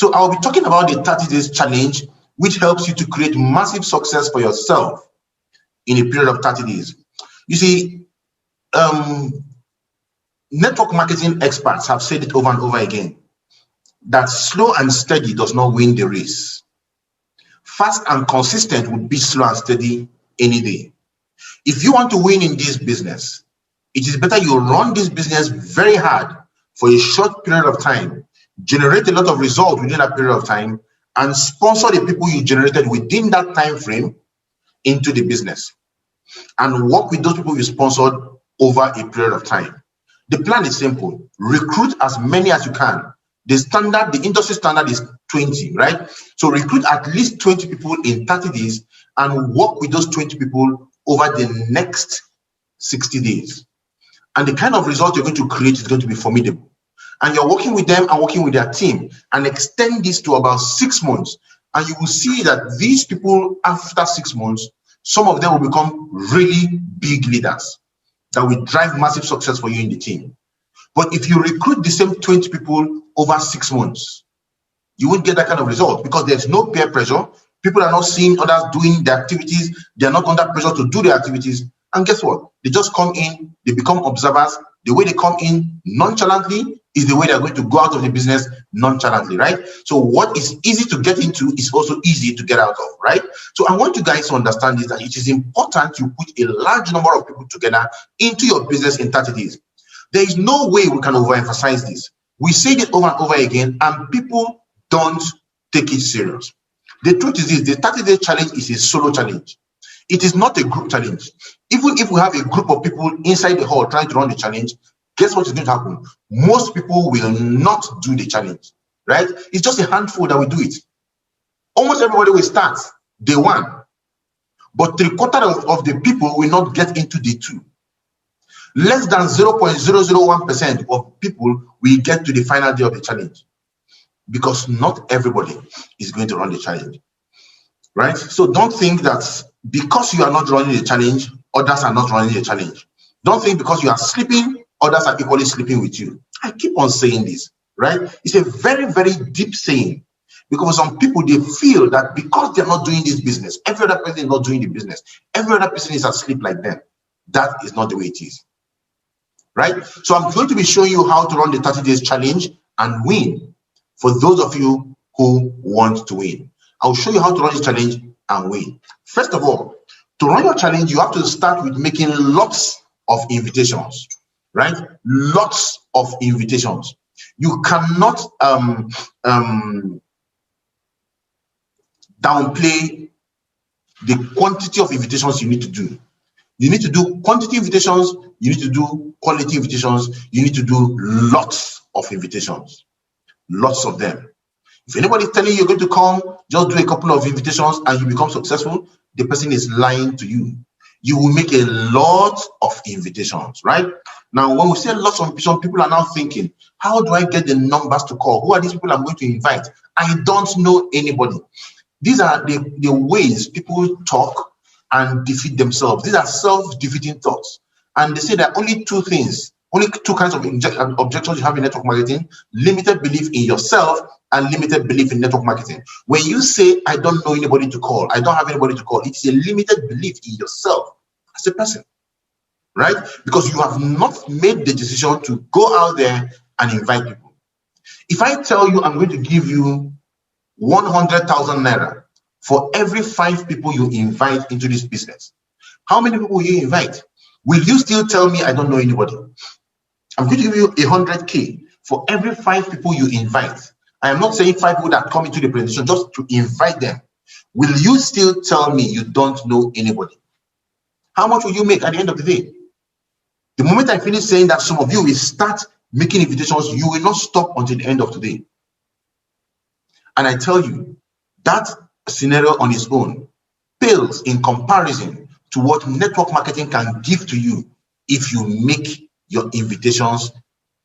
So I'll be talking about the 30 days challenge, which helps you to create massive success for yourself in a period of 30 days. You see, network marketing experts have said it over and over again that slow and steady does not win the race. Fast and consistent would be slow and steady any day. If you want to win in this business, it is better you run this business very hard for a short period of time, generate a lot of results within that period of time, and sponsor the people you generated within that time frame into the business, and work with those people you sponsored over a period of time. The plan is simple. Recruit as many as you can. The industry standard is 20, right? So recruit at least 20 people in 30 days and work with those 20 people over the next 60 days. And the kind of result you're going to create is going to be formidable. And you're working with them and working with their team, and extend this to about 6 months. And you will see that these people, after 6 months, some of them will become really big leaders that will drive massive success for you in the team. But if you recruit the same 20 people over 6 months, you won't get that kind of result, because there's no peer pressure. People are not seeing others doing the activities. They're not under pressure to do the activities. And guess what? They just come in, they become observers. The way they come in nonchalantly is the way they're going to go out of the business nonchalantly, right? So what is easy to get into is also easy to get out of, right? So I want you guys to understand this, that it is important you put a large number of people together into your business in 30 days. There is no way we can overemphasize this. We say it over and over again, and people don't take it serious. The truth is this: the 30-day challenge is a solo challenge. It is not a group challenge. Even if we have a group of people inside the hall trying to run the challenge, guess what is going to happen? Most people will not do the challenge, right? It's just a handful that will do it. Almost everybody will start day one, but 3/4 of the people will not get into day two. Less than 0.001% of people will get to the final day of the challenge, because not everybody is going to run the challenge, right? So don't think that because you are not running the challenge, others are not running the challenge. Don't think because you are sleeping, others are equally sleeping with you. I keep on saying this, right? It's a very, very deep saying, because some people, they feel that because they're not doing this business, every other person is not doing the business, every other person is asleep like them. That is not the way it is, right? So I'm going to be showing you how to run the 30 days challenge and win for those of you who want to win. I'll show you how to run this challenge and win. First of all, to run your challenge, you have to start with making lots of invitations, right? Lots of invitations. You cannot downplay the quantity of invitations you need to do. You need to do quantity invitations, you need to do quality invitations, you need to do lots of invitations, lots of them. If anybody is telling you you're going to come, just do a couple of invitations and you become successful, the person is lying to you. You will make a lot of invitations, right? Now, when we say lots of invitations, people are now thinking, how do I get the numbers to call? Who are these people I'm going to invite? I don't know anybody. These are the ways people talk and defeat themselves. These are self-defeating thoughts. And they say that only two kinds of objections you have in network marketing: limited belief in yourself and limited belief in network marketing. When you say, I don't know anybody to call, I don't have anybody to call, it's a limited belief in yourself as a person, right? Because you have not made the decision to go out there and invite people. If I tell you I'm going to give you 100,000 naira for every 5 people you invite into this business, how many people will you invite? Will you still tell me I don't know anybody? I'm going to give you 100K for every 5 people you invite. I am not saying 5 people that come into the presentation, just to invite them. Will you still tell me you don't know anybody? How much will you make at the end of the day? The moment I finish saying that, some of you will start making invitations. You will not stop until the end of today. And I tell you, that scenario on its own pales in comparison to what network marketing can give to you if you make your invitations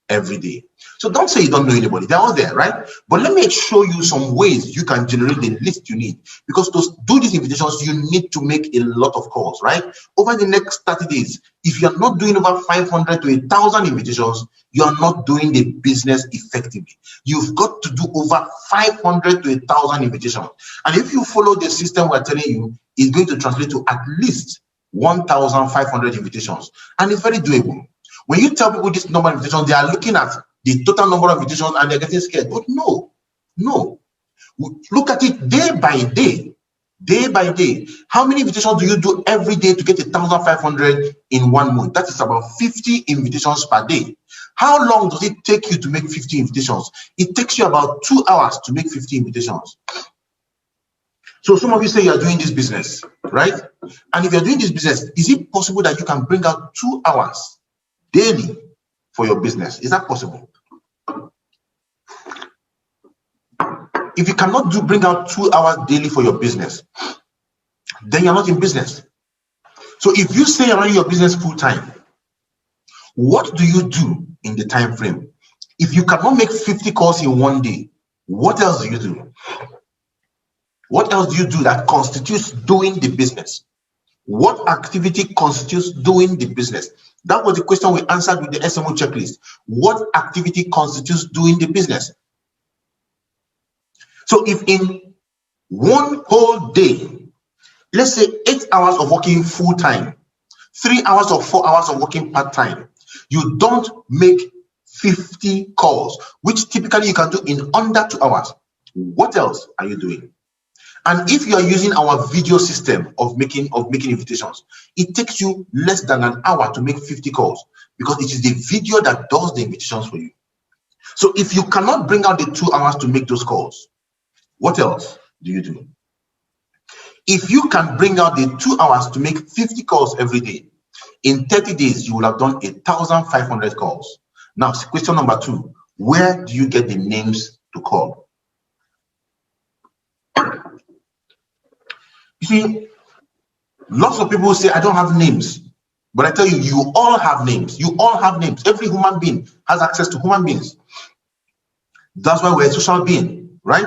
every day. So don't say you don't know anybody. They're all there, right? But let me show you some ways you can generate the list you need. Because to do these invitations, you need to make a lot of calls, right? Over the next 30 days, if you're not doing over 500 to 1,000 invitations, you're not doing the business effectively. You've got to do over 500 to 1,000 invitations. And if you follow the system we're telling you, it's going to translate to at least 1,500 invitations. And it's very doable. When you tell people this number of invitations, they are looking at the total number of invitations and they're getting scared. But no. Look at it day by day. Day by day. How many invitations do you do every day to get 1,500 in 1 month? That is about 50 invitations per day. How long does it take you to make 50 invitations? It takes you about 2 hours to make 50 invitations. So some of you say you are doing this business, right? And if you're doing this business, is it possible that you can bring out 2 hours daily for your business? Is that possible? If you cannot bring out 2 hours daily for your business, then you're not in business. So if you say you're running your business full time, what do you do in the time frame? If you cannot make 50 calls in 1 day, what else do you do? What else do you do that constitutes doing the business? What activity constitutes doing the business? That was the question we answered with the SMO checklist. What activity constitutes doing the business? So if in 1 whole day, let's say 8 hours of working full time, 3 hours or 4 hours of working part time, you don't make 50 calls, which typically you can do in under 2 hours. What else are you doing? And if you are using our video system of making invitations, it takes you less than an hour to make 50 calls because it is the video that does the invitations for you. So if you cannot bring out the 2 hours to make those calls, what else do you do? If you can bring out the 2 hours to make 50 calls every day, in 30 days, you will have done 1,500 calls. Now, question number 2, where do you get the names to call? You see, lots of people say, I don't have names. But I tell you, you all have names. You all have names. Every human being has access to human beings. That's why we're a social being, right?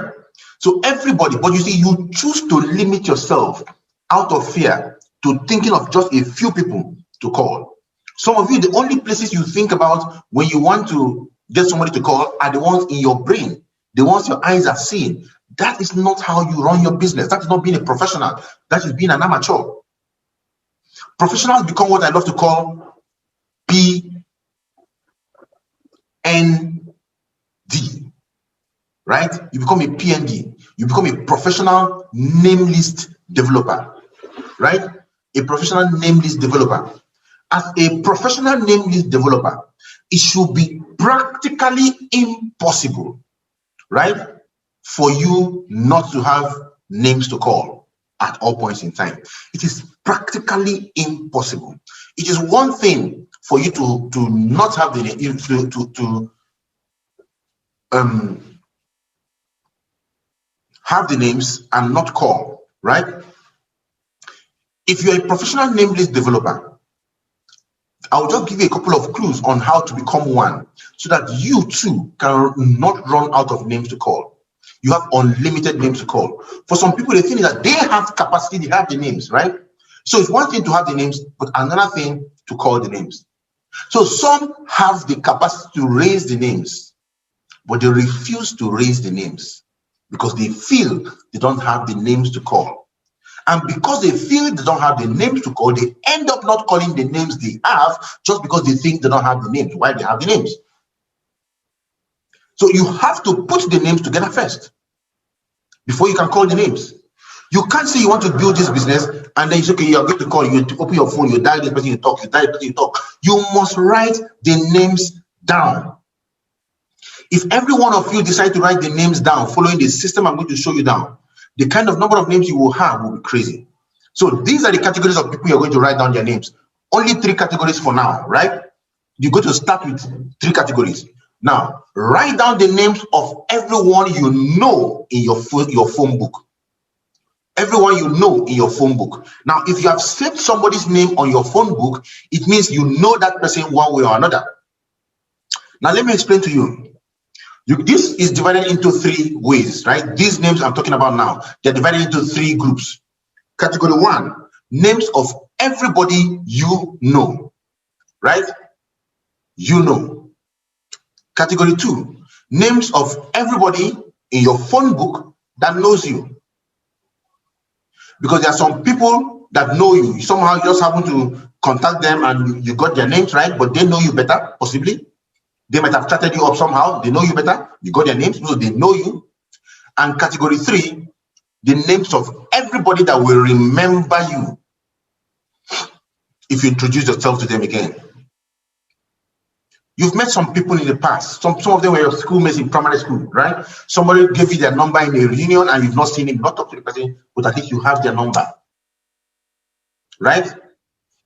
So everybody, but you see, you choose to limit yourself out of fear to thinking of just a few people to call. Some of you, the only places you think about when you want to get somebody to call are the ones in your brain, the ones your eyes are seeing. That is not how you run your business. That is not being a professional. That is being an amateur. Professionals become what I love to call PND, right? You become a PND. You become a professional name list developer, right? A professional name list developer. As a professional name list developer, it should be practically impossible, right, for you not to have names to call at all points in time. It is practically impossible. It is one thing for you to not have the have the names and not call, right? If you're a professional name list developer, I'll just give you a couple of clues on how to become one so that you too can not run out of names to call. You have unlimited names to call. For some people, the thing is that they have capacity, they have the names, right? So it's one thing to have the names, but another thing to call the names. So some have the capacity to raise the names, but they refuse to raise the names because they feel they don't have the names to call. And because they feel they don't have the names to call, they end up not calling the names they have just because they think they don't have the names. Why they have the names? So you have to put the names together first before you can call the names. You can't say you want to build this business and then it's okay, you're going to call, you open your phone, you dial this person, you talk, you dial this person, you talk. You must write the names down. If every one of you decide to write the names down following the system I'm going to show you down, the kind of number of names you will have will be crazy. So these are the categories of people you're going to write down their names. Only 3 categories for now, right? You're going to start with 3 categories. Now, write down the names of everyone you know in your phone book. Everyone you know in your phone book. Now, if you have saved somebody's name on your phone book, it means you know that person one way or another. Now let me explain to you. This is divided into 3 ways, right? These names I'm talking about now, they're divided into 3 groups. Category 1, names of everybody you know, right? You know. Category 2, names of everybody in your phone book that knows you. Because there are some people that know you. Somehow you just happen to contact them and you got their names right, but they know you better, possibly. They might have chatted you up somehow. They know you better. You got their names, so they know you. And category 3, the names of everybody that will remember you if you introduce yourself to them again. You've met some people in the past. Some of them were your schoolmates in primary school, right? Somebody gave you their number in a reunion and you've not seen him, not talk to the person, but at least you have their number, right?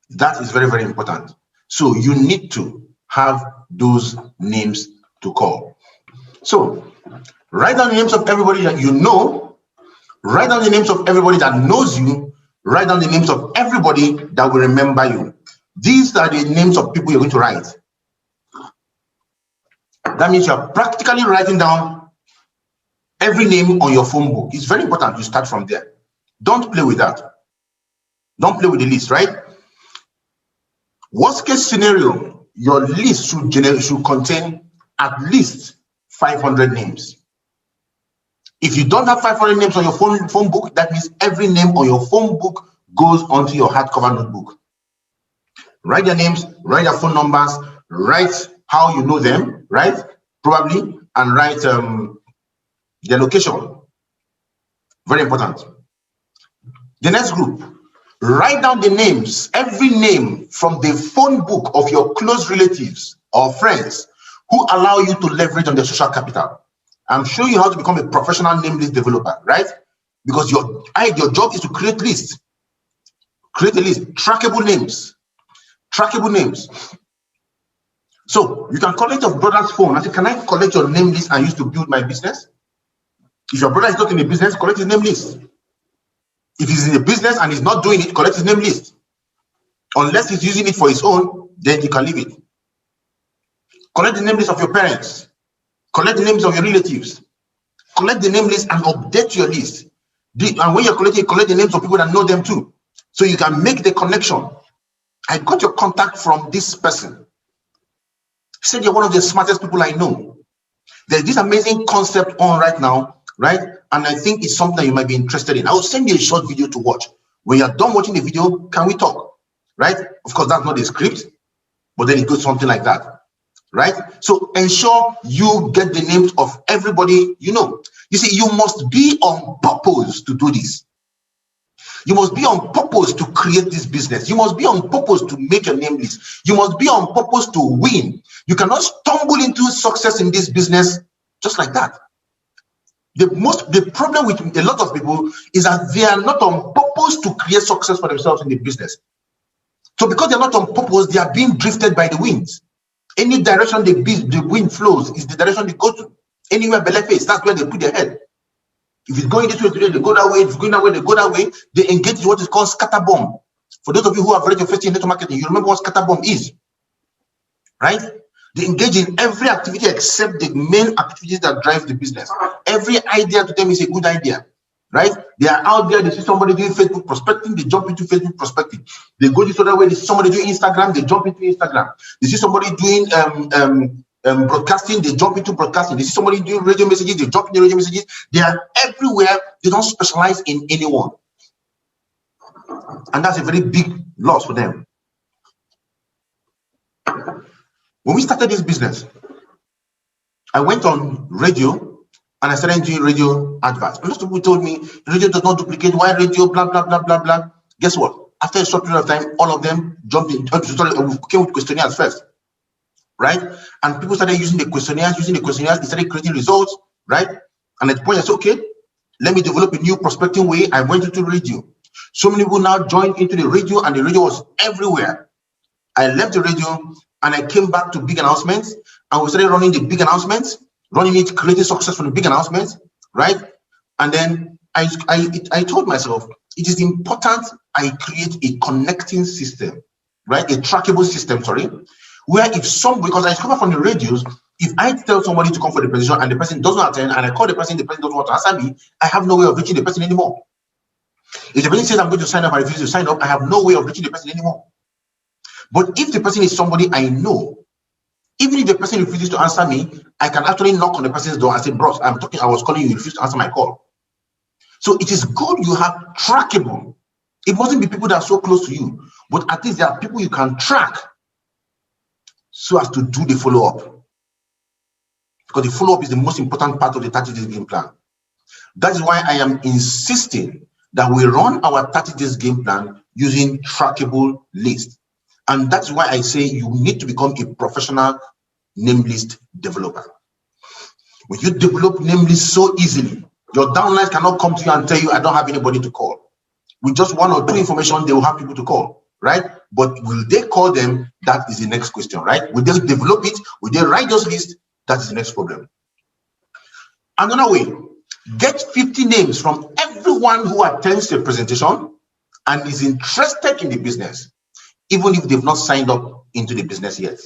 That is very, very important. So you need to have those names to call. So write down the names of everybody that you know, write down the names of everybody that knows you, write down the names of everybody that will remember you. These are the names of people you're going to write. That means you're practically writing down every name on your phone book. It's very important you start from there. Don't play with that. Don't play with the list, right? Worst case scenario, your list should contain at least 500 names. If you don't have 500 names on your phone book, that means every name on your phone book goes onto your hardcover notebook. Write their names, write their phone numbers, write how you know them, right? Probably, and write their location. Very important. The next group, write down the names, every name from the phone book of your close relatives or friends who allow you to leverage on their social capital. I'm showing you how to become a professional name list developer, right? Because your job is to create lists. Create a list, trackable names. Trackable names. So you can collect your brother's phone and say, can I collect your name list and use to build my business? If your brother is not in a business, collect his name list. If he's in a business and he's not doing it, collect his name list. Unless he's using it for his own, then you can leave it. Collect the name list of your parents. Collect the names of your relatives. Collect the name list and update your list. And when you're collecting, collect the names of people that know them too. So you can make the connection. I got your contact from this person. He said you're one of the smartest people I know. There's this amazing concept on right now, right? And I think it's something you might be interested in. I will send you a short video to watch. When you're done watching the video, can we talk? Right? Of course, that's not a script, but then it goes something like that. Right? So ensure you get the names of everybody you know. You see, you must be on purpose to do this. You must be on purpose to create this business. You must be on purpose to make a name list. You must be on purpose to win. You cannot stumble into success in this business just like that. The problem with a lot of people is that they are not on purpose to create success for themselves in the business. So because they're not on purpose, they are being drifted by the winds. Any direction the wind flows is the direction they go to. Anywhere belly face, that's where they put their head. If it's going this way today, they go that way. If it's going that way, they go that way. They engage in what is called scatter bomb. For those of you who have read your first year in network marketing, you remember what scatter bomb is, right? They engage in every activity except the main activities that drive the business. Every idea to them is a good idea, right? They are out there, they see somebody doing Facebook prospecting, they jump into Facebook prospecting. They go this other way, they see somebody doing Instagram, they jump into Instagram. They see somebody doing broadcasting, they jump into broadcasting. They see somebody doing radio messages, they jump into radio messages. They are everywhere. They don't specialize in anyone. And that's a very big loss for them. When we started this business, I went on radio and I started doing radio adverts. A lot of people told me, radio does not duplicate, why radio, blah, blah, blah, blah, blah. Guess what? After a short period of time, all of them jumped in, came with questionnaires first, right? And people started using the questionnaires, they started creating results, right? And at the point I said, okay, let me develop a new prospecting way. I went into radio. So many people now joined into the radio, and the radio was everywhere. I left the radio and I came back to big announcements, and we started running the big announcements, running it, creating success from the big announcements, right? And then I told myself, it is important I create a connecting system, right? A trackable system, sorry, where if some, because I discovered from the radios If I tell somebody to come for the presentation and the person doesn't attend, and I call the person doesn't want to answer me, I have no way of reaching the person anymore. If the person says I'm going to sign up and refuses to sign up, I have no way of reaching the person anymore. But if the person is somebody I know, even if the person refuses to answer me, I can actually knock on the person's door and say, bros, I was calling you, you refused to answer my call. So it is good you have trackable. It mustn't be people that are so close to you, but at least there are people you can track so as to do the follow-up. Because the follow-up is the most important part of the 30 days game plan. That is why I am insisting that we run our 30 days game plan using trackable lists. And that's why I say you need to become a professional name list developer. When you develop name lists so easily, your downlines cannot come to you and tell you, I don't have anybody to call. With just one or two information, they will have people to call, right? But will they call them? That is the next question, right? Will they develop it? Will they write those lists? That is the next problem. Another way, get 50 names from everyone who attends the presentation and is interested in the business, even if they've not signed up into the business yet.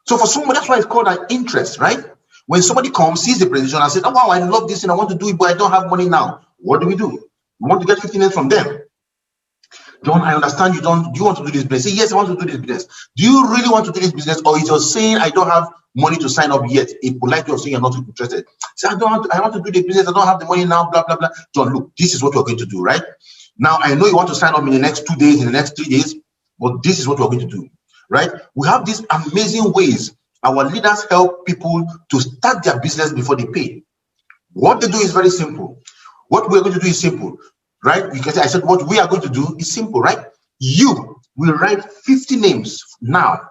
So for someone, that's why it's called an interest, right? When somebody comes, sees the presentation and says, oh, wow, I love this and I want to do it, but I don't have money now. What do? We want to get 50 names from them. John, I understand you don't. Do you want to do this business? Say, yes, I want to do this business. Do you really want to do this business? Or is just saying, I don't have money to sign up yet? A polite way of saying you're not interested. Say, I want to do the business. I don't have the money now, blah, blah, blah. John, look, this is what you're going to do, right? Now, I know you want to sign up in the next 2 days, in the next 3 days, but this is what we're going to do, right? We have these amazing ways our leaders help people to start their business before they pay. What they do is very simple. What we're going to do is simple, right? Because I said what we are going to do is simple, right? You will write 50 names now.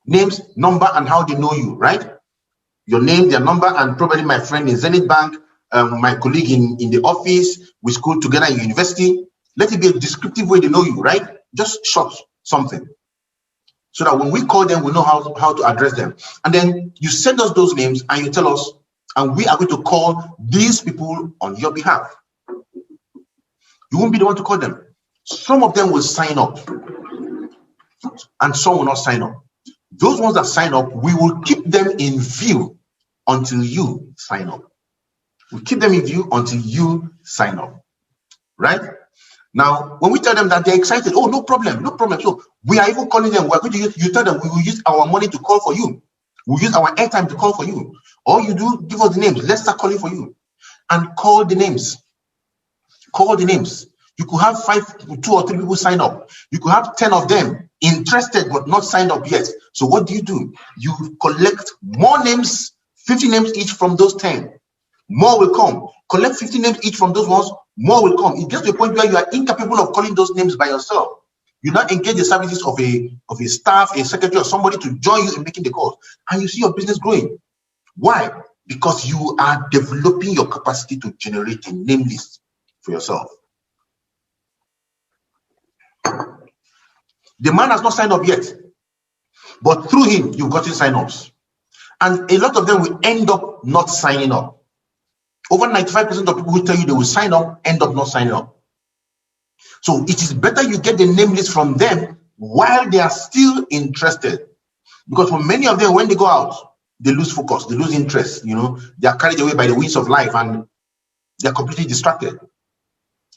Names, number, and how they know you, right? Your name, their number, and probably my friend in Zenith Bank, my colleague in the office, we school together in university. Let it be a descriptive way they know you, right? Just short something. So that when we call them, we know how to address them. And then you send us those names and you tell us, and we are going to call these people on your behalf. You won't be the one to call them. Some of them will sign up and some will not sign up. Those ones that sign up, we will keep them in view until you sign up. We'll keep them in view until you sign up, right? Now, when we tell them that they're excited, oh, no problem, no problem. So we are even calling them. We're going to use, you tell them we will use our money to call for you. We'll use our airtime to call for you. All you do, give us the names. Let's start calling for you. And call the names. Call the names. You could have 2 or 3 people sign up. You could have 10 of them interested but not signed up yet. So what do? You collect more names, 50 names each from those 10. More will come. Collect 50 names each from those ones. More will come. It gets to a point where you are incapable of calling those names by yourself. You now engage the services of a staff, a secretary, or somebody to join you in making the calls. And you see your business growing. Why? Because you are developing your capacity to generate a name list for yourself. The man has not signed up yet, but through him, you've gotten sign-ups. And a lot of them will end up not signing up. Over 95% of people who tell you they will sign up end up not signing up. So it is better you get the name list from them while they are still interested. Because for many of them, when they go out, they lose focus, they lose interest, they are carried away by the winds of life and they're completely distracted.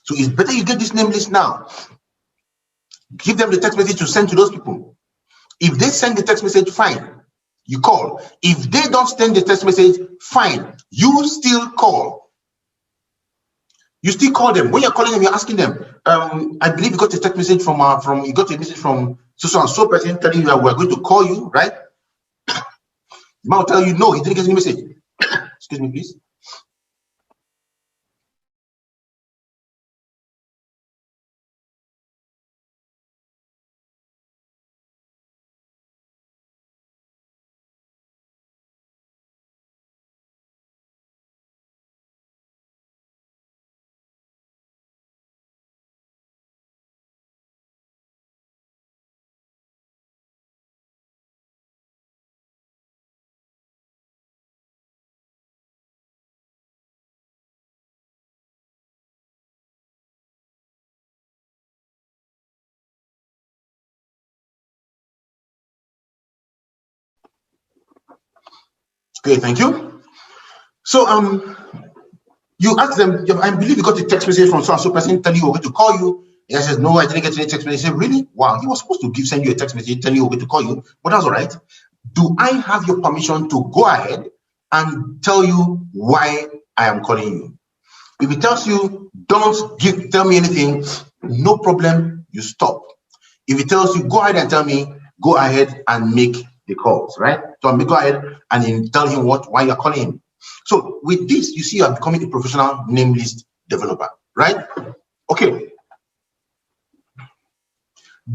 So it's better you get this name list now. Give them the text message to send to those people. If they send the text message, fine, you call. If they don't send the text message, fine, you still call. You still call them. When you're calling them, you're asking them, I believe you got a text message from you got a message from so and so person telling you that we're going to call you, right? The man will tell you, no, he didn't get any message. Excuse me, please. Okay, thank you. So you ask them, I believe you got a text message from so person telling you we're going to call you. And I said, no, I didn't get any text message. He said, really? Wow, he was supposed to send you a text message telling you we're going to call you, but that's all right. Do I have your permission to go ahead and tell you why I am calling you? If he tells you, don't tell me anything, no problem, you stop. If he tells you, go ahead and tell me, go ahead and make the calls, right? So go ahead and then tell him why you're calling him. So with this, you see, you are becoming a professional name list developer, right? Okay.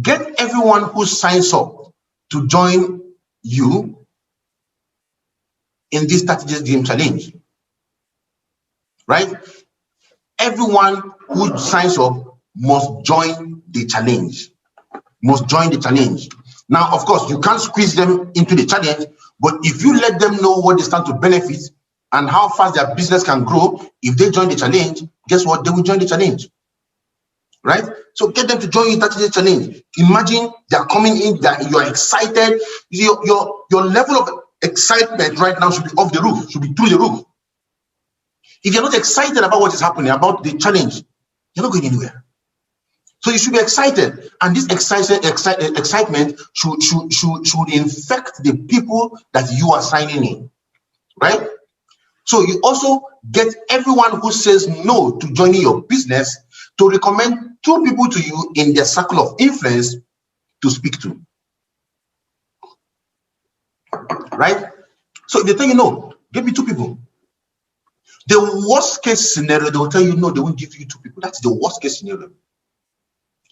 Get everyone who signs up to join you in this 30 days game challenge, right? Everyone who signs up must join the challenge. Now, of course, you can't squeeze them into the challenge, but if you let them know what they stand to benefit and how fast their business can grow, if they join the challenge, guess what? They will join the challenge, right? So get them to join you 30 days challenge. Imagine they're coming in, that you're excited. Your level of excitement right now should be off the roof, should be through the roof. If you're not excited about what is happening, about the challenge, you're not going anywhere. So you should be excited, and this excitement should infect the people that you are signing in, right? So you also get everyone who says no to joining your business to recommend 2 people to you in their circle of influence to speak to, right? So if they tell you no, give me 2 people. The worst case scenario, they will tell you no, they won't give you 2 people. That's the worst case scenario,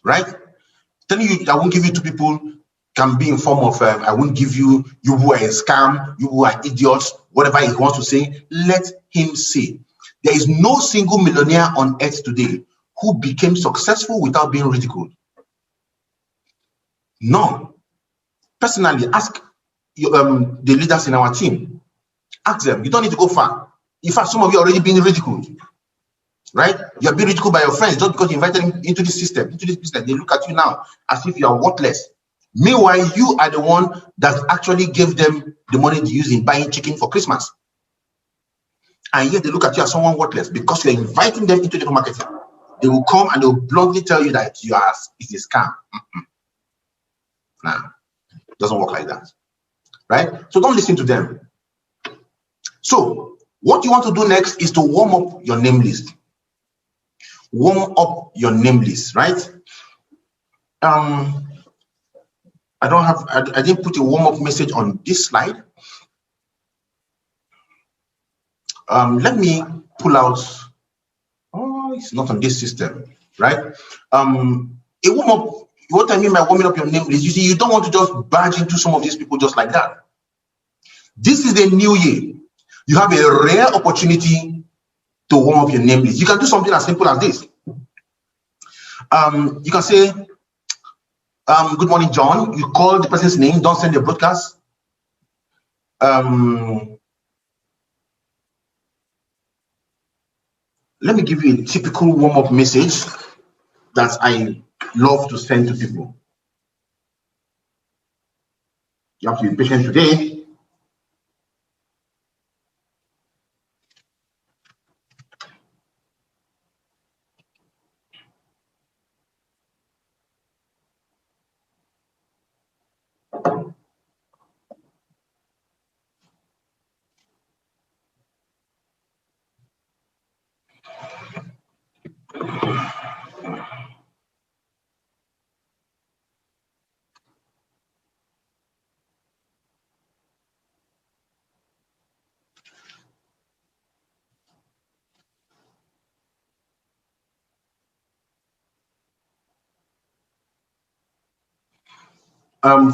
right? Telling you I won't give you 2 people can be in form of I won't give you who are a scam, you who are idiots, whatever he wants to say. Let him say. There is no single millionaire on earth today who became successful without being ridiculed. No. Personally, ask the leaders in our team. Ask them. You don't need to go far. In fact, some of you are already being ridiculed, right? You are being ridiculed by your friends just because you invited them into this system, into this business. They look at you now as if you are worthless. Meanwhile, you are the one that actually gave them the money to use in buying chicken for Christmas. And yet they look at you as someone worthless because you're inviting them into the marketing. They will come and they will bluntly tell you that it's a scam. Nah, it doesn't work like that, right? So don't listen to them. So what you want to do next is to warm up your name list. Warm up your name list, right? I didn't put a warm-up message on this slide. Let me pull out. Oh, it's not on this system, right? A warm-up. What I mean by warming up your name list, you see, you don't want to just barge into some of these people just like that. This is the new year. You have a rare opportunity to warm up your name list. You can do something as simple as this. You can say, good morning, John. You call the person's name, don't send a broadcast. Let me give you a typical warm-up message that I love to send to people. You have to be patient today.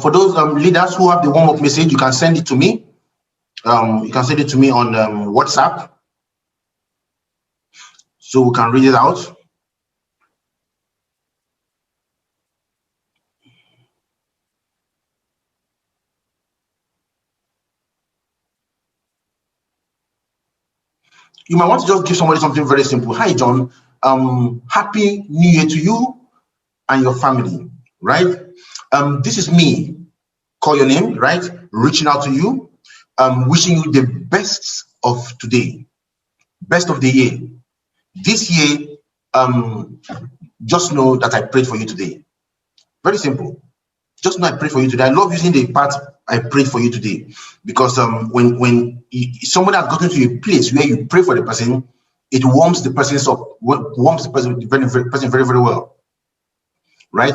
For those leaders who have the warm-up message, you can send it to me. You can send it to me on WhatsApp, so we can read it out. You might want to just give somebody something very simple. Hi, John. Happy New Year to you and your family, right? This is me. Call your name, right? Reaching out to you. wishing you the best of today, best of the year. This year, just know that I prayed for you today. Very simple. Just know I pray for you today. I love using the part I prayed for you today, because when somebody has gotten to a place where you pray for the person, it warms the person very, very well, right?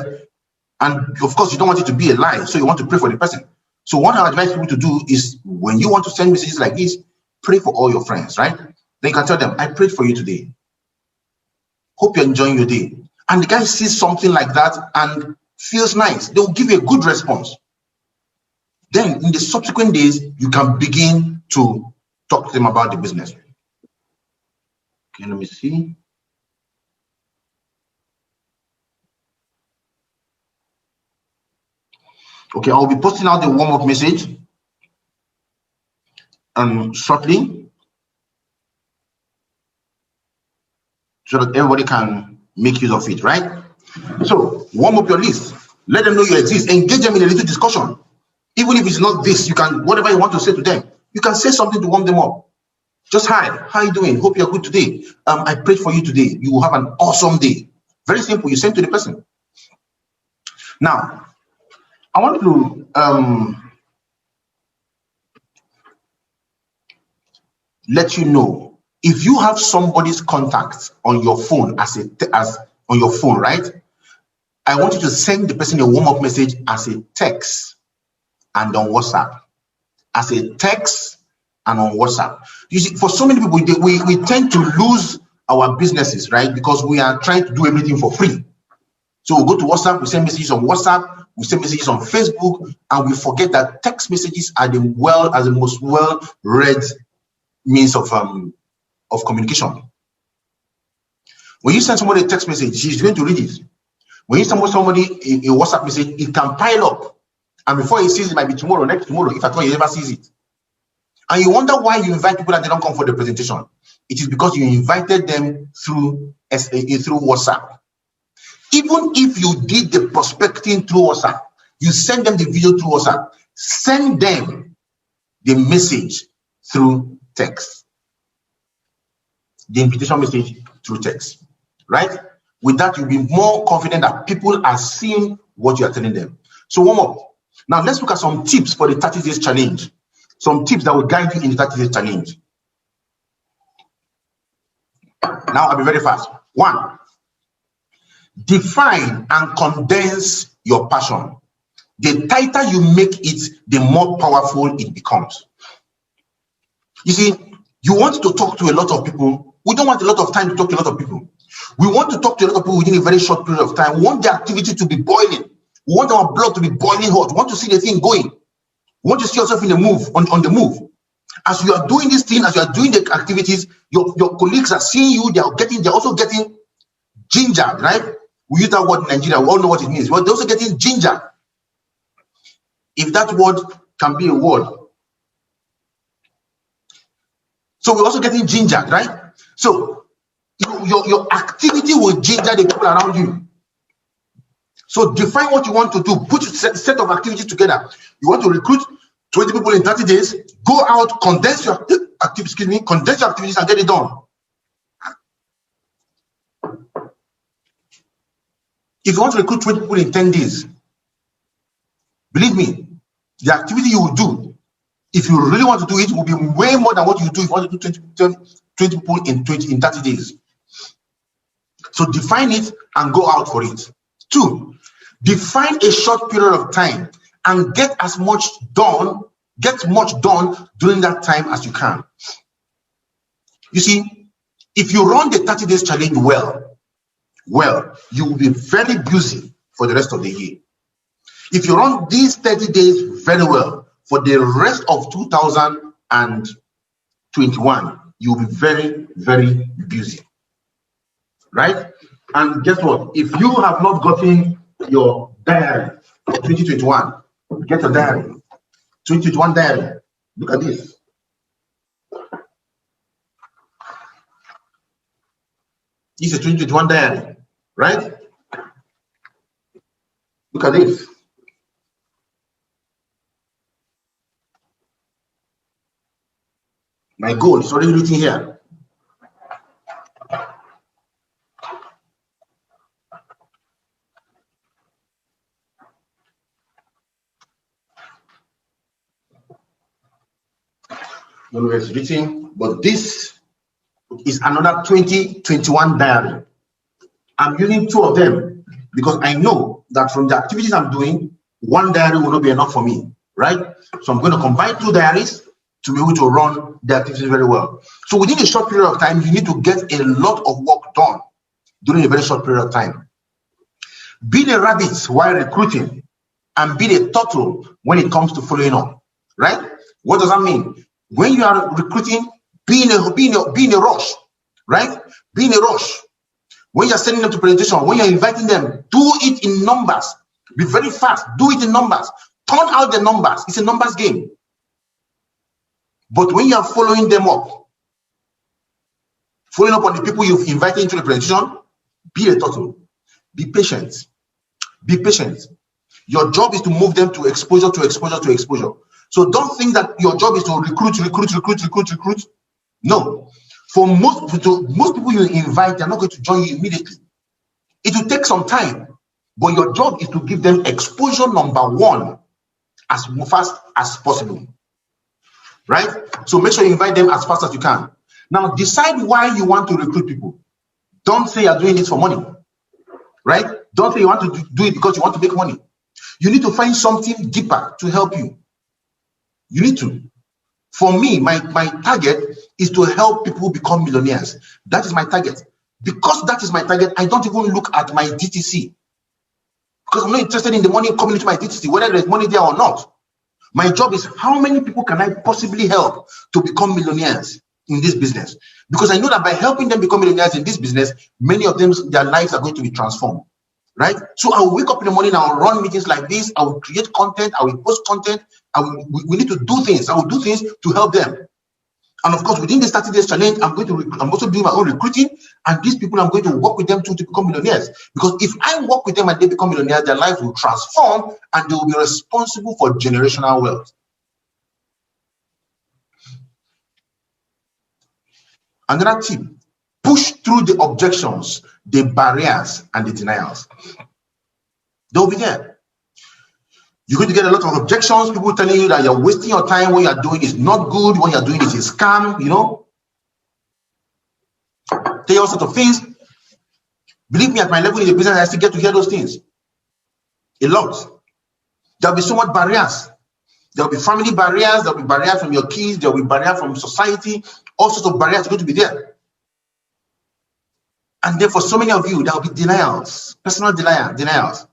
And of course, you don't want it to be a lie, so you want to pray for the person. So what I advise people to do is, when you want to send messages like this, pray for all your friends, right? Then you can tell them, I prayed for you today. Hope you're enjoying your day. And the guy sees something like that and feels nice. They'll give you a good response. Then in the subsequent days, you can begin to talk to them about the business. Okay, let me see. Okay, I'll be posting out the warm-up message shortly, so that everybody can make use of it, right? So warm up your list. Let them know you exist. Engage them in a little discussion. Even if it's not this, you can, whatever you want to say to them, you can say something to warm them up. Just, hi, how you doing? Hope you're good today. I prayed for you today. You will have an awesome day. Very simple. You send to the person. Now, I want to let you know, if you have somebody's contact on your phone as on your phone, right? I want you to send the person a warm-up message as a text and on WhatsApp. As a text and on WhatsApp. You see, for so many people, we tend to lose our businesses, right? Because we are trying to do everything for free. So we go to WhatsApp, we send messages on WhatsApp, we send messages on Facebook, and we forget that text messages are the most well-read means of communication. When you send somebody a text message, she's going to read it. When you send somebody a WhatsApp message, it can pile up. And before he sees it, might be tomorrow, next tomorrow, if at all he ever sees it. And you wonder why you invite people and they don't come for the presentation. It is because you invited them through WhatsApp. Even if you did the prospecting through WhatsApp, you send them the video through WhatsApp, send them the message through text. The invitation message through text, right? With that, you'll be more confident that people are seeing what you are telling them. So one more. Now let's look at some tips for the 30 days challenge. Some tips that will guide you in the 30 days challenge. Now I'll be very fast. 1, define and condense your passion. The tighter you make it, the more powerful it becomes. You see, you want to talk to a lot of people. We don't want a lot of time to talk to a lot of people. We want to talk to a lot of people within a very short period of time. We want the activity to be boiling. We want our blood to be boiling hot. We want to see the thing going. We want to see yourself in the move, on the move. As you are doing this thing, as you are doing the activities, your colleagues are seeing you. They're also getting ginger, right? We use that word in Nigeria. We all know what it means. But they're also getting ginger. If that word can be a word. So we're also getting ginger, right? So your activity will ginger the people around you. So define what you want to do. Put a set of activities together. You want to recruit 20 people in 30 days. Go out, condense your activities and get it done. If you want to recruit 20 people in 10 days, believe me, the activity you will do, if you really want to do it, will be way more than what you do if you want to do 20 people in 30 days. So define it and go out for it. 2, define a short period of time and get much done during that time as you can. You see, if you run the 30 days challenge well, you will be very busy for the rest of the year. If you run these 30 days very well, for the rest of 2021, you will be very, very busy. Right? And guess what? If you have not gotten your diary for 2021, get a diary. 2021 diary. Look at this. This is 2021 diary, right? Look at this. My goal is already written here. No, it's written, but this is another 2021 diary. I'm using 2 of them because I know that from the activities I'm doing, 1 diary will not be enough for me, right? So I'm going to combine 2 diaries to be able to run the activities very well. So within a short period of time, you need to get a lot of work done during a very short period of time. Be the rabbit while recruiting and be the turtle when it comes to following up, right? What does that mean? When you are recruiting, be in a rush, right? Be in a rush. When you're sending them to presentation, when you're inviting them, do it in numbers. Be very fast. Do it in numbers. Turn out the numbers. It's a numbers game. But when you are following them up, following up on the people you've invited into the presentation, be a turtle. Be patient. Be patient. Your job is to move them to exposure, to exposure, to exposure. So don't think that your job is to recruit. No. For most people you invite, they're not going to join you immediately. It will take some time, but your job is to give them exposure number 1 as fast as possible. Right? So make sure you invite them as fast as you can. Now decide why you want to recruit people. Don't say you're doing this for money. Right? Don't say you want to do it because you want to make money. You need to find something deeper to help you. You need to. For me, my target is to help people become millionaires. That is my target. Because that is my target, I don't even look at my DTC. Because I'm not interested in the money coming into my DTC, whether there's money there or not. My job is how many people can I possibly help to become millionaires in this business? Because I know that by helping them become millionaires in this business, many of them, their lives are going to be transformed. Right? So I will wake up in the morning, I will run meetings like this, I will create content, I will post content, we need to do things. I will do things to help them. And of course, within this 30 days challenge, I'm also doing my own recruiting, and these people I'm going to work with them to become millionaires. Because if I work with them and they become millionaires, their lives will transform and they will be responsible for generational wealth. Another tip, push through the objections, the barriers, and the denials. They'll be there. You're going to get a lot of objections, people telling you that you're wasting your time, what you're doing is not good, what you're doing is a scam, you know. Tell you all sorts of things. Believe me, at my level in the business, I still get to hear those things. A lot. There'll be so much barriers. There'll be family barriers, there'll be barriers from your kids, there'll be barriers from society, all sorts of barriers are going to be there. And then for so many of you, there'll be denials, personal denials.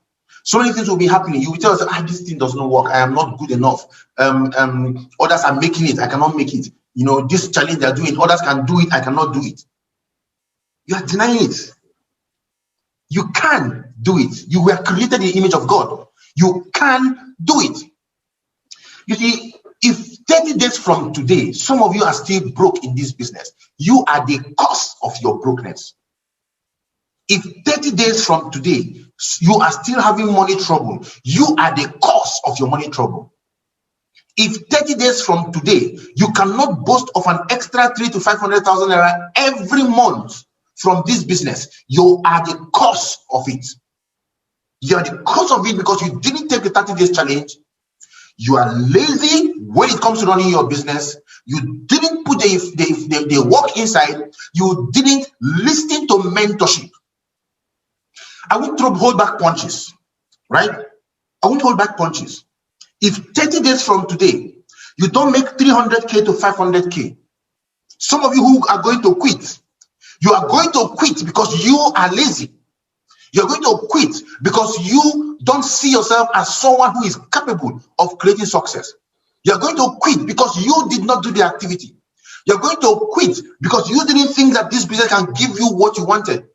So many things will be happening. You will tell us, this thing does not work. I am not good enough. Others are making it. I cannot make it. You know, this challenge they're doing, others can do it. I cannot do it. You are denying it. You can do it. You were created in the image of God. You can do it. You see, if 30 days from today, some of you are still broke in this business, you are the cause of your brokenness. If 30 days from today, you are still having money trouble, you are the cause of your money trouble. If 30 days from today, you cannot boast of an extra 300,000 to 500,000 naira every month from this business, you are the cause of it. You are the cause of it because you didn't take the 30 days challenge. You are lazy when it comes to running your business. You didn't put the work inside. You didn't listen to mentorship. I won't hold back punches, right? I won't hold back punches. If 30 days from today, you don't make 300K to 500K, some of you who are going to quit, you are going to quit because you are lazy. You're going to quit because you don't see yourself as someone who is capable of creating success. You're going to quit because you did not do the activity. You're going to quit because you didn't think that this business can give you what you wanted.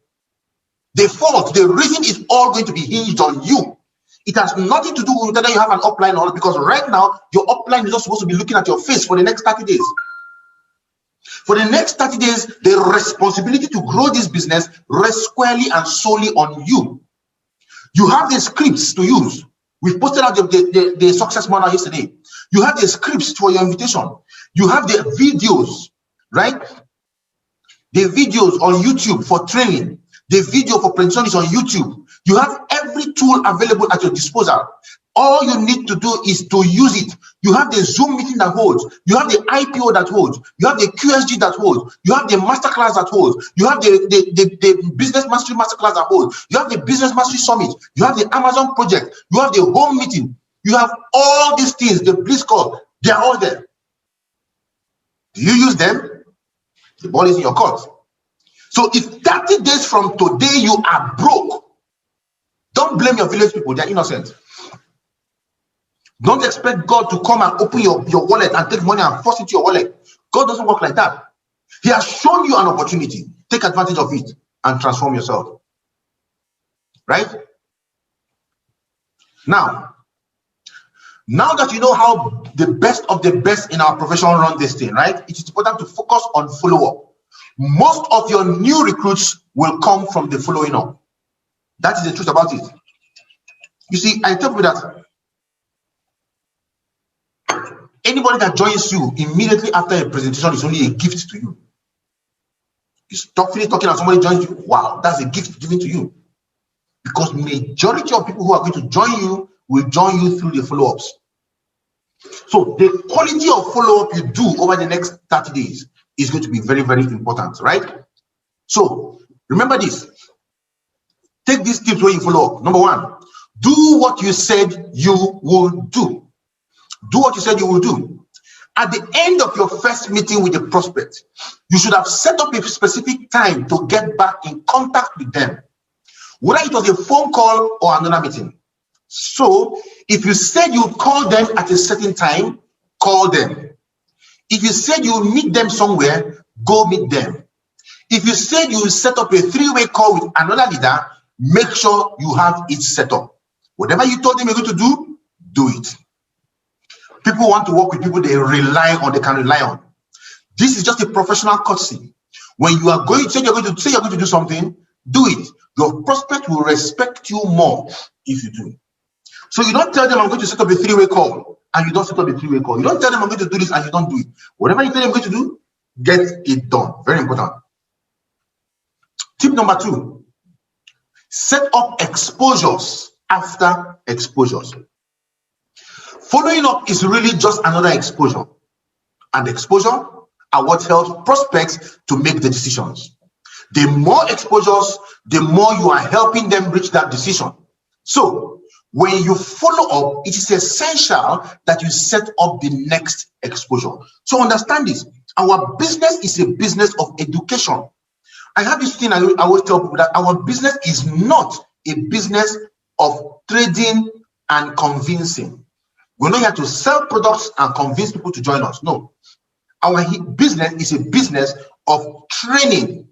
The reason is all going to be hinged on you. It has nothing to do with whether you have an upline or not, because right now, your upline is not supposed to be looking at your face for the next 30 days. For the next 30 days, the responsibility to grow this business rests squarely and solely on you. You have the scripts to use. We've posted out the success manual yesterday. You have the scripts for your invitation. You have the videos right? The videos on YouTube for training, the video for presentation is on YouTube. You have every tool available at your disposal. All you need to do is to use it. You have the Zoom meeting that holds. You have the IPO that holds. You have the QSG that holds. You have the masterclass that holds. You have the business mastery masterclass that holds. You have the business mastery summit. You have the Amazon project. You have the home meeting. You have all these things, the BlizzCon. They are all there. Do you use them? The ball is in your court. So if 30 days from today you are broke, don't blame your village people. They are innocent. Don't expect God to come and open your wallet and take money and force it to your wallet. God doesn't work like that. He has shown you an opportunity. Take advantage of it and transform yourself. Right? Now that you know how the best of the best in our profession run this thing, right? It is important to focus on follow-up. Most of your new recruits will come from the following up. That is the truth about it. You see, I tell you that anybody that joins you immediately after a presentation is only a gift to you. You stop talking and somebody joins you. Wow, that's a gift given to you. Because majority of people who are going to join you will join you through the follow-ups. So the quality of follow-up you do over the next 30 days is going to be very, very important, right? So remember this. Take these tips when you follow up. Number one, do what you said you will do. Do what you said you will do. At the end of your first meeting with the prospect, you should have set up a specific time to get back in contact with them, whether it was a phone call or another meeting. So if you said you would call them at a certain time, call them. If you said you will meet them somewhere, go meet them. If you said you will set up a three-way call with another leader, make sure you have it set up. Whatever you told them you're going to do, do it. People want to work with people they rely on, they can rely on. This is just a professional courtesy. When you are going to say you're going to do something, do it. Your prospect will respect you more if you do. So you don't tell them I'm going to set up a three-way call and you don't set up a three-way call. You don't tell them I'm going to do this and you don't do it. Whatever you tell them I'm going to do, get it done. Very important. Tip number 2, set up exposures after exposures. Following up is really just another exposure. And exposure are what helps prospects to make the decisions. The more exposures, the more you are helping them reach that decision. So when you follow up, it is essential that you set up the next exposure. So understand this. Our business is a business of education. I have this thing I always tell people that our business is not a business of trading and convincing. We're not here to sell products and convince people to join us. No. Our business is a business of training.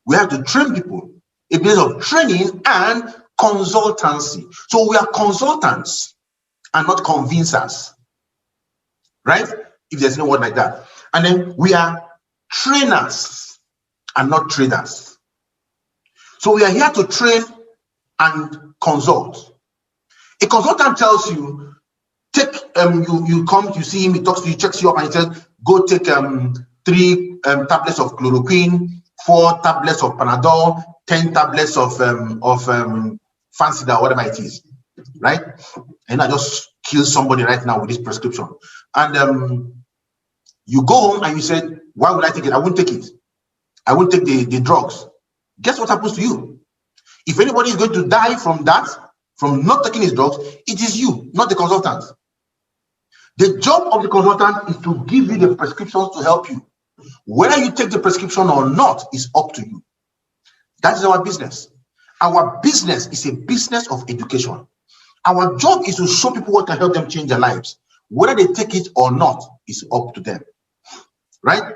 We have to train people. A business of training and consultancy. So we are consultants and not convincers. Right? If there's no word like that. And then we are trainers and not traders. So we are here to train and consult. A consultant tells you, you come, you see him, he talks to you, checks you up, and he says, go take 3 tablets of chloroquine, 4 tablets of Panadol, 10 tablets of Fancida, whatever it is, right? And I just kill somebody right now with this prescription. And you go home and you said, why would I take it? I won't take it. I won't take the drugs. Guess what happens to you? If anybody is going to die from that, from not taking his drugs, it is you, not the consultant. The job of the consultant is to give you the prescriptions to help you. Whether you take the prescription or not is up to you. That is our business. Our business is a business of education. Our job is to show people what can help them change their lives. Whether they take it or not is up to them. Right?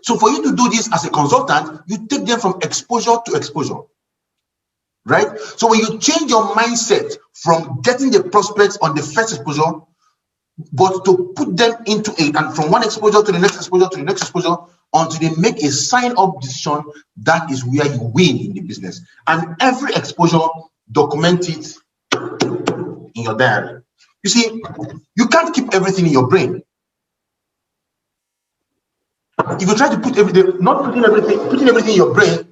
So for you to do this as a consultant, you take them from exposure to exposure. Right? So when you change your mindset from getting the prospects on the first exposure, but to put them into it, and from one exposure to the next exposure to the next exposure, until they make a sign-up decision, that is where you win in the business. And every exposure, document it in your diary. You see, you can't keep everything in your brain. If you try to put everything, not putting everything in your brain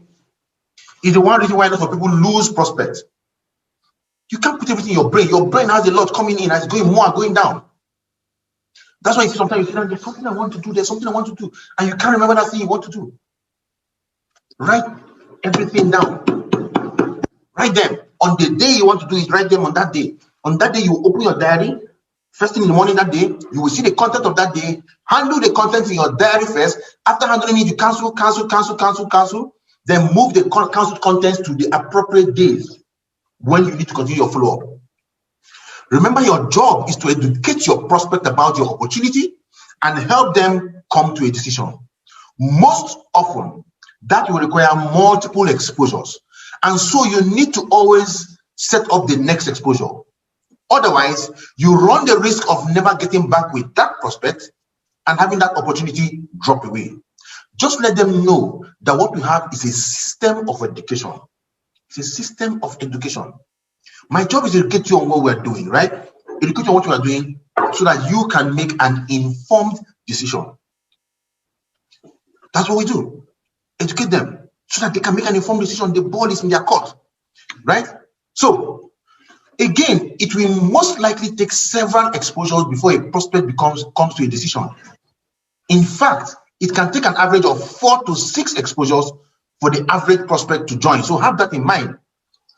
is the one reason why a lot of people lose prospects. You can't put everything in your brain. Your brain has a lot coming in and it's going more and going down. That's why you see sometimes you say, there's something I want to do, there's something I want to do, and you can't remember that thing you want to do. Write everything down. Write them. On the day you want to do it, write them on that day. On that day, you open your diary. First thing in the morning that day, you will see the content of that day. Handle the content in your diary first. After handling it, you cancel. Then move the canceled contents to the appropriate days when you need to continue your follow-up. Remember, your job is to educate your prospect about your opportunity and help them come to a decision. Most often, that will require multiple exposures. And so you need to always set up the next exposure. Otherwise, you run the risk of never getting back with that prospect and having that opportunity drop away. Just let them know that what we have is a system of education. It's a system of education. My job is to educate you on what we're doing, right? Educate you on what we are doing so that you can make an informed decision. That's what we do. Educate them so that they can make an informed decision. The ball is in their court, right? So, again, it will most likely take several exposures before a prospect comes to a decision. In fact, it can take an average of 4 to 6 exposures for the average prospect to join. So have that in mind.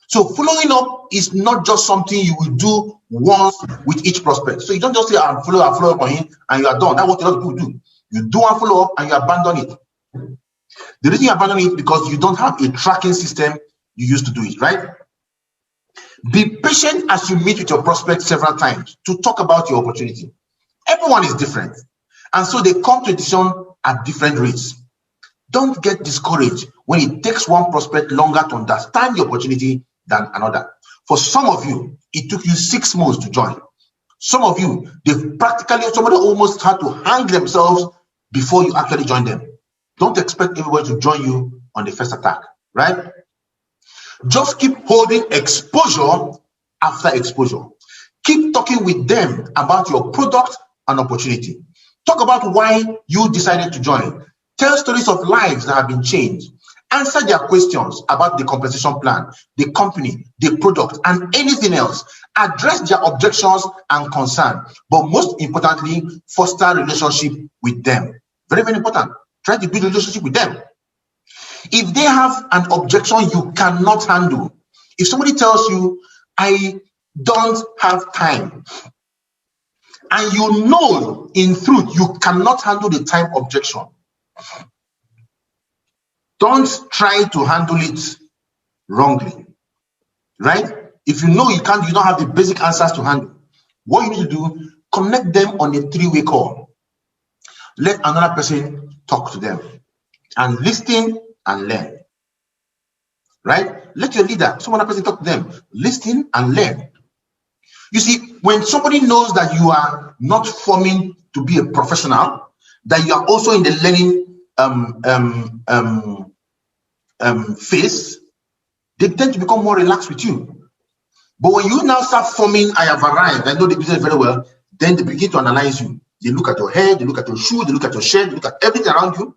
So following up is not just something you will do once with each prospect. So you don't just say, I'll follow up on him and you are done. That's what a lot of people do. You do one follow up and you abandon it. The reason you abandon it is because you don't have a tracking system you used to do it, right? Be patient as you meet with your prospect several times to talk about your opportunity. Everyone is different, and so they come to a decision at different rates. Don't get discouraged when it takes one prospect longer to understand the opportunity than another. For some of you, it took you 6 months to join. Some of you, somebody almost had to hang themselves before you actually join them. Don't expect everybody to join you on the first attack, right? Just keep holding exposure after exposure. Keep talking with them about your product and opportunity. Talk about why you decided to join. Tell stories of lives that have been changed. Answer their questions about the compensation plan, the company, the product, and anything else. Address their objections and concerns. But most importantly, foster a relationship with them. Very, very important. Try to build a relationship with them. If they have an objection you cannot handle, if somebody tells you, I don't have time, and you know in truth you cannot handle the time objection, don't try to handle it wrongly, right? If you know you don't have the basic answers to handle, what you need to do, connect them on a 3-way call. Let another person talk to them and listen and learn, right? Let your leader, some other person talk to them, listen and learn. You see, when somebody knows that you are not forming to be a professional, that you are also in the learning phase, they tend to become more relaxed with you. But when you now start forming, I have arrived, I know the business very well, then they begin to analyze you. They look at your hair, they look at your shoes, they look at your shirt, they look at everything around you,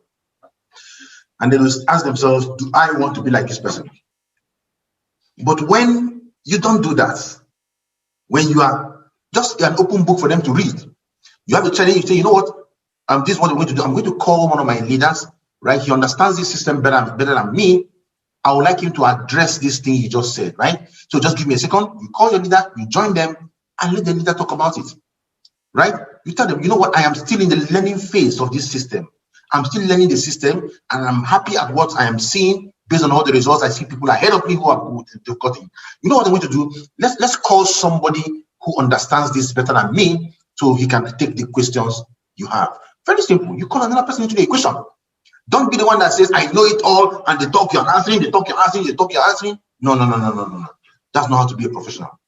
and they will ask themselves, do I want to be like this person? But when you don't do that, when you are just an open book for them to read, you have a challenge, you say, you know what, this is what I'm going to do. I'm going to call one of my leaders, right? He understands this system better than me. I would like him to address this thing he just said, right? So just give me a second. You call your leader, you join them, and let the leader talk about it, right? You tell them, you know what, I am still in the learning phase of this system. I'm still learning the system, and I'm happy at what I am seeing based on all the results. I see people ahead of me they've gotten. You know what I'm going to do? Let's call somebody who understands this better than me so he can take the questions you have. Very simple. You call another person into the equation. Don't be the one that says, I know it all, and they talk you're answering, they talk you're answering, they talk you're answering. No. That's not how to be a professional.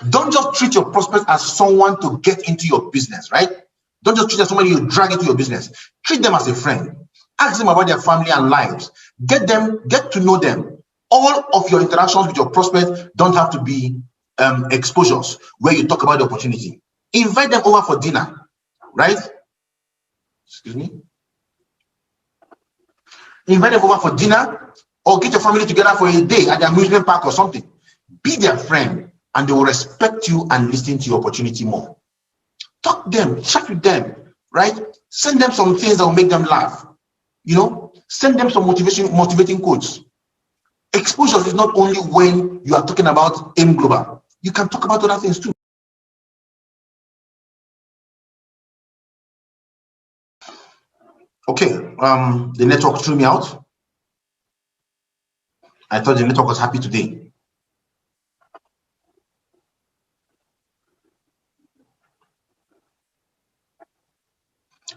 Don't just treat your prospect as someone to get into your business, right? Don't just treat them as somebody you drag into your business. Treat them as a friend. Ask them about their family and lives. Get to know them. All of your interactions with your prospect don't have to be exposures where you talk about the opportunity. Invite them over for dinner, right? Excuse me. invite them over for dinner, or get your family together for a day at the amusement park or something. Be their friend, and they will respect you and listen to your opportunity more. Talk to them, chat with them, right? Send them some things that will make them laugh. Send them some motivating quotes. Exposure is not only when you are talking about AIM Global. You can talk about other things too. Okay, the network threw me out. I thought the network was happy today.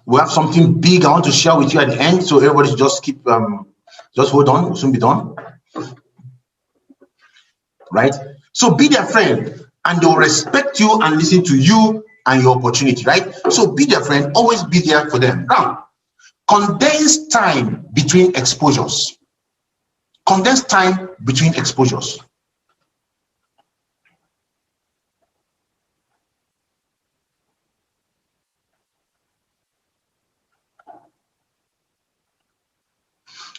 We have something big I want to share with you at the end, so everybody should just keep, just hold on, we'll soon be done. Right? So be their friend, and they'll respect you and listen to you and your opportunity, right? So be their friend, always be there for them. Now, condense time between exposures. Condense time between exposures.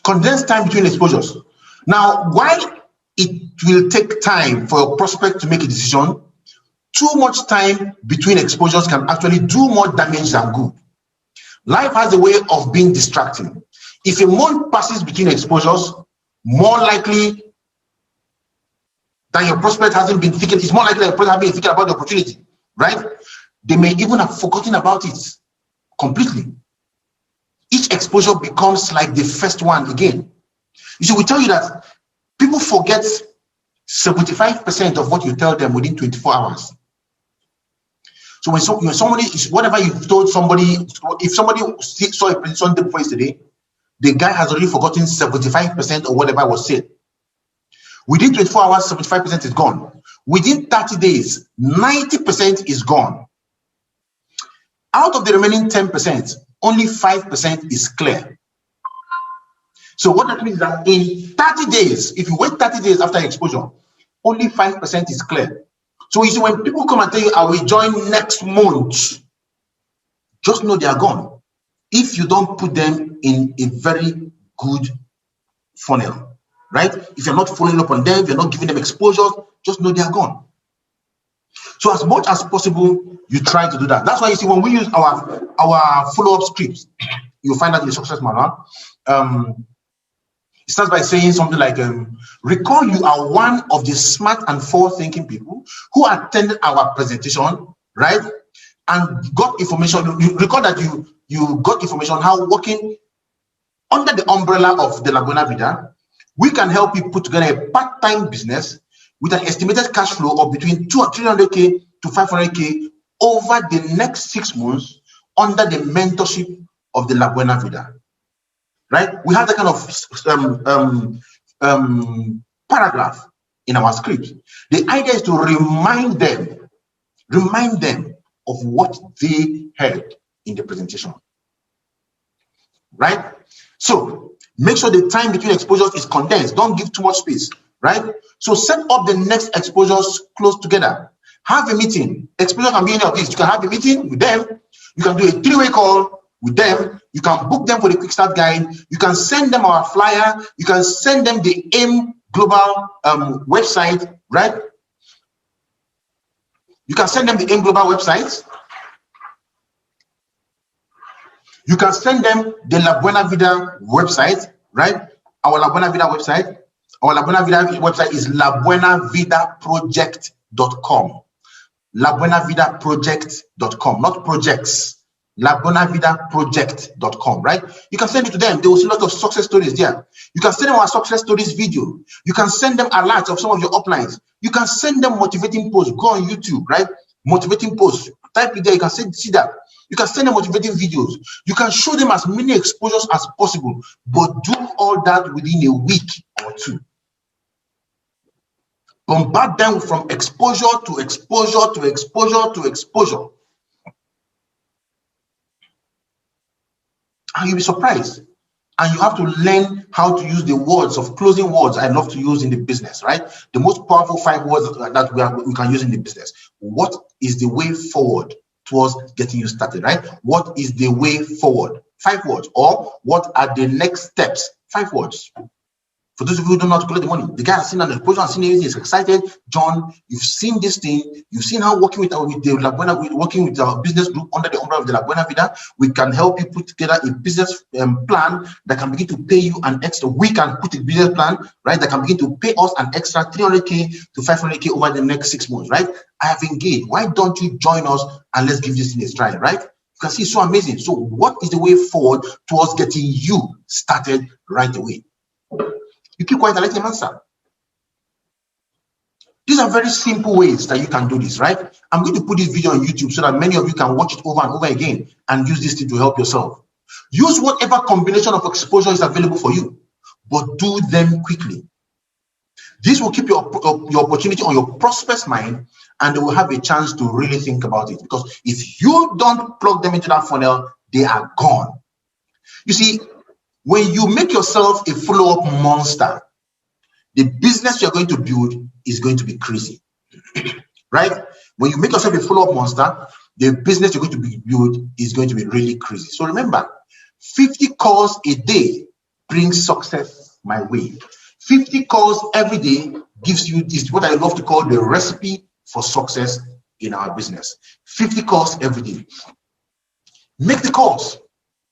Condense time between exposures. Now, while it will take time for your prospect to make a decision, too much time between exposures can actually do more damage than good. Life has a way of being distracting. If a month passes between exposures, more likely that your prospect hasn't been thinking, it's more likely that your prospect hasn't been thinking about the opportunity, right? They may even have forgotten about it completely. Each exposure becomes like the first one again. You see, we tell you that people forget 75% of what you tell them within 24 hours. So when somebody, whatever you've told somebody, if somebody saw a presentation before yesterday, the guy has already forgotten 75% of whatever was said. Within 24 hours, 75% is gone. Within 30 days, 90% is gone. Out of the remaining 10%, only 5% is clear. So what that means is that in 30 days, if you wait 30 days after exposure, only 5% is clear. So you see, when people come and tell you, I will join next month, just know they are gone. If you don't put them in a very good funnel, right? If you're not following up on them, if you're not giving them exposure, just know they are gone. So as much as possible, you try to do that. That's why you see, when we use our follow-up scripts, you'll find that in the success manual. It starts by saying something like, recall you are one of the smart and forward-thinking people who attended our presentation, right? And got information. You recall that you got information how working under the umbrella of the Laguna Vida, we can help you put together a part-time business with an estimated cash flow of between 300K to 500K over the next 6 months under the mentorship of the Laguna Vida. Right? We have that kind of paragraph in our script. The idea is to remind them of what they heard in the presentation. Right? So make sure the time between exposures is condensed. Don't give too much space. Right? So set up the next exposures close together. Have a meeting. Exposure can be any of these. You can have a meeting with them. You can do a 3-way call with them. You can book them for the quick start guide. You can send them our flyer. You can send them the AIM Global website, right? You can send them the AIM Global website. You can send them the La Buena Vida website, right? Our La Buena Vida website. Our La Buena Vida website is labuenavidaproject.com. labuenavidaproject.com, not projects. labuenavidaproject.com, right? You can send it to them. They will see a lot of success stories there. You can send them our success stories video. You can send them alerts of some of your uplines. You can send them motivating posts. Go on YouTube, right? Motivating posts. Type it there. You can see that. You can send them motivating videos. You can show them as many exposures as possible, but do all that within a week or 2. Bombard them from exposure to exposure to exposure to exposure. And you'll be surprised. And you have to learn how to use the words of closing words I love to use in the business, right? The most powerful 5 words that we can use in the business. What is the way forward towards getting you started, right? What is the way forward 5 words. Or what are the next steps? 5 words. For those of you who don't know how to collect the money, the guy has seen an exposure and seen everything, is excited. John, you've seen this thing, you've seen how working with the La Buena, working with our business group under the umbrella of the La Buena Vida, we can help you put together a business plan that can begin to pay you an extra. We can put a business plan, right, that can begin to pay us an extra 300K to 500K over the next 6 months, right? I have engaged. Why don't you join us and let's give this thing a try, right? You can see it's so amazing. So what is the way forward towards getting you started right away? You keep quiet and let him answer. These are very simple ways that you can do this, right? I'm going to put this video on YouTube so that many of you can watch it over and over again and use this thing to help yourself. Use whatever combination of exposure is available for you, but do them quickly. This will keep your opportunity on your prospect's mind, and they will have a chance to really think about it. Because if you don't plug them into that funnel, they are gone. You see, when you make yourself a follow-up monster, the business you're going to build is going to be crazy, right? When you make yourself a follow-up monster, the business you're going to build is going to be really crazy. So remember, 50 calls a day brings success my way. 50 calls every day gives you this, what I love to call the recipe for success in our business. 50 calls every day. Make the calls.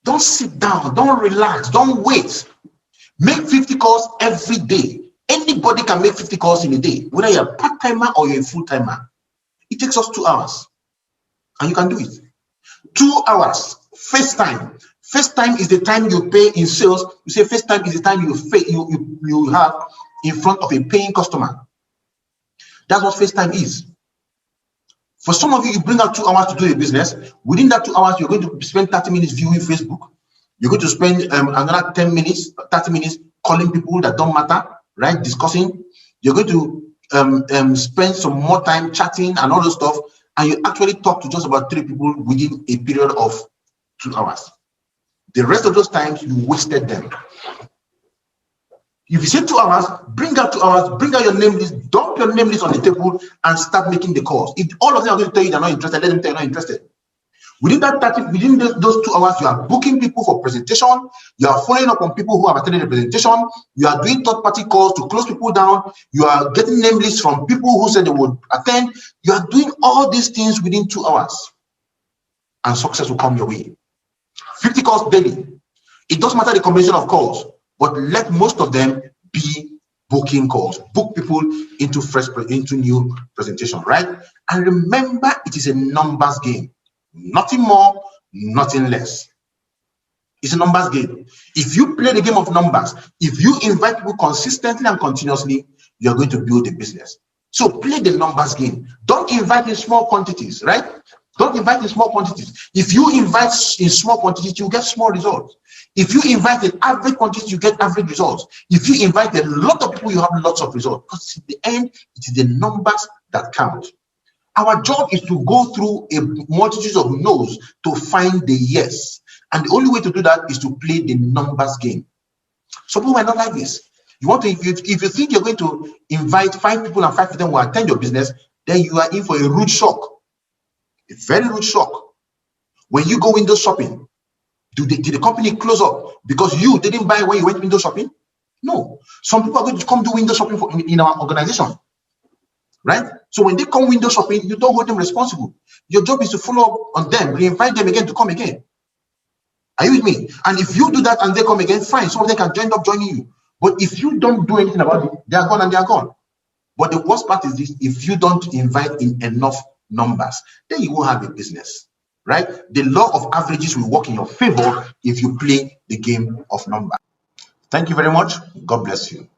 Don't sit down, don't relax, don't wait. Make 50 calls every day. Anybody can make 50 calls in a day, whether you're a part-timer or you're a full-timer. It takes us 2 hours, and you can do it. 2 hours, FaceTime. FaceTime is the time you pay in sales. You say FaceTime is the time you have in front of a paying customer. That's what FaceTime is. For some of you, you bring out 2 hours to do a business. Within that 2 hours, you're going to spend 30 minutes viewing Facebook. You're going to spend another 10 minutes, 30 minutes calling people that don't matter, right? Discussing. You're going to spend some more time chatting and all those stuff. And you actually talk to just about 3 people within a period of 2 hours. The rest of those times, you wasted them. If you say 2 hours, bring out 2 hours, bring out your name list, dump your name list on the table, and start making the calls. If all of them are going to tell you they're not interested, let them tell you they're not interested. Within those 2 hours, you are booking people for presentation, you are following up on people who have attended the presentation, you are doing third-party calls to close people down, you are getting name lists from people who said they would attend. You are doing all these things within 2 hours, and success will come your way. 50 calls daily. It doesn't matter the combination of calls, but let most of them be booking calls. Book people into new presentation, right? And remember, it is a numbers game. Nothing more, nothing less. It's a numbers game. If you play the game of numbers, if you invite people consistently and continuously, you're going to build a business. So play the numbers game. Don't invite in small quantities, right? Don't invite in small quantities. If you invite in small quantities, you get small results. If you invite in average quantities, you get average results. If you invite a lot of people, you have lots of results. Because in the end, it is the numbers that count. Our job is to go through a multitude of no's to find the yes. And the only way to do that is to play the numbers game. Some people might not like this. You want to, if you think you're going to invite 5 people and 5 of them will attend your business, then you are in for a rude shock. A very rude shock. When you go window shopping, did the company close up because you didn't buy when you went window shopping? No. Some people are going to come do window shopping in our organization, right? So when they come window shopping, you don't hold them responsible. Your job is to follow up on them, re-invite them again to come again. Are you with me? And if you do that and they come again, fine. Some of them can end up joining you. But if you don't do anything about it, they are gone and they are gone. But the worst part is this: if you don't invite in enough numbers, then you won't have a business, right? The law of averages will work in your favor if you play the game of numbers. Thank you very much. God bless you.